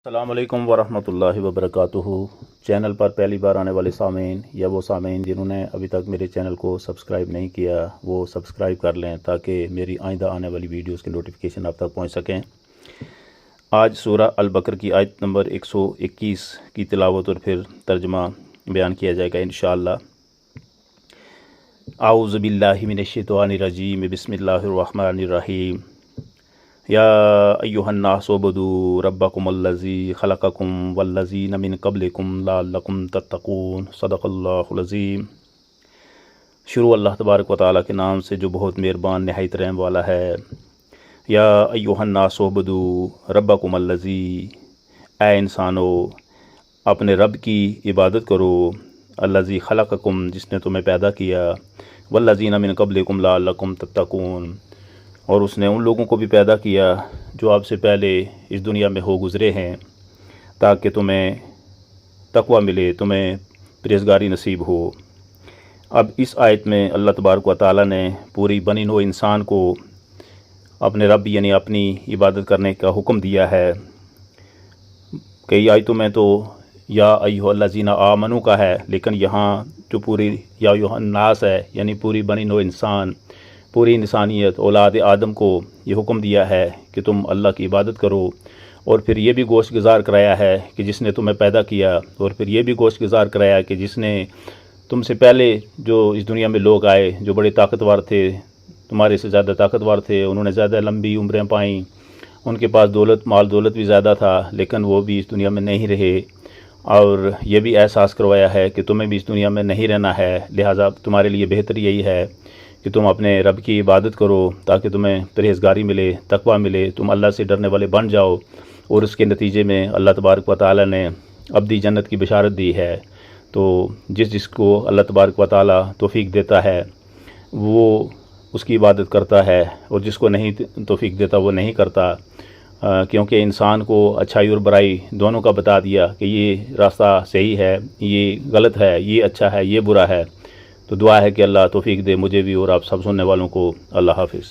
अस्सलामु अलैकुम वरहमतुल्लाहि वबरकातुहू। चैनल पर पहली बार आने वाले सामीन या वो सामीन जिन्होंने अभी तक मेरे चैनल को सब्सक्राइब नहीं किया वो सब्सक्राइब कर लें ताकि मेरी आइंदा आने वाली वीडियोस के नोटिफिकेशन आप तक पहुंच सकें। आज सूरा अल बकर की आयत नंबर 121 की तिलावत और फिर तर्जमा बयान किया जाएगा इंशाअल्लाह। आऊज़ु बिल्लाहि मिनश्शैतानिर रजीम, बिस्मिल्लाहिर रहमानिर रहीम। या अय्युहन्नासु उबुदू रब्बकुमुल्लज़ी खलक़कुम वल्लज़ीना मिन क़ब्लिकुम लअल्लकुम तत्तक़ून। सदक़ल्लाहुल अज़ीम। शुरू अल्लाह तबारक व तआला के नाम से जो बहुत मेहरबान नहायत रहम वाला है। या अय्युहन्नासु उबुदू रब्बकुमुल्लज़ी, ऐ इंसानो अपने रब की इबादत करो, अल्लज़ी खलक़कुम जिसने तुम्हें पैदा किया, वल्लज़ीना मिन क़ब्लिकुम लअल्लकुम तत्तक़ून और उसने उन लोगों को भी पैदा किया जो आपसे पहले इस दुनिया में हो गुज़रे हैं ताकि तुम्हें तक़वा मिले, तुम्हें परहेज़गारी नसीब हो। अब इस आयत में अल्लाह तबारक व तआला ने पूरी बनी नौ इंसान को अपने रब यानी अपनी इबादत करने का हुक्म दिया है। कई आयतों में तो या अय्युहल्लज़ीना आमनू का है, लेकिन यहाँ जो पूरी या अय्युहन्नास है यानी पूरी बनी नौ इंसान, पूरी इंसानियत औलाद आदम को ये हुक्म दिया है कि तुम अल्लाह की इबादत करो। और फिर ये भी गोश्त गुज़ार कराया है कि जिसने तुम्हें पैदा किया, और फिर ये भी गोश्त गुज़ार कराया कि जिसने तुमसे पहले जो इस दुनिया में लोग आए जो बड़े ताकतवर थे, तुम्हारे से ज़्यादा ताकतवर थे, उन्होंने ज़्यादा लंबी उम्रें पाईं, उनके पास दौलत माल दौलत भी ज़्यादा था, लेकिन वो भी इस दुनिया में नहीं रहे। और ये भी एहसास करवाया है कि तुम्हें भी इस दुनिया में नहीं रहना है, लिहाजा तुम्हारे लिए बेहतर यही है कि तुम अपने रब की इबादत करो ताकि तुम्हें परहेज़गारी मिले, तक़वा मिले, तुम अल्लाह से डरने वाले बन जाओ। और उसके नतीजे में अल्लाह तबारक व तआला ने अब्दी जन्नत की बशारत दी है। तो जिसको अल्लाह तबारक व तआला तौफ़ीक देता है वो उसकी इबादत करता है, और जिसको नहीं तौफ़ीक देता वो नहीं करता, क्योंकि इंसान को अच्छाई और बुराई दोनों का बता दिया कि ये रास्ता सही है, ये गलत है, ये अच्छा है, ये बुरा है। तो दुआ है कि अल्लाह तौफ़ीक दे मुझे भी और आप सब सुनने वालों को। अल्लाह हाफ़िज़।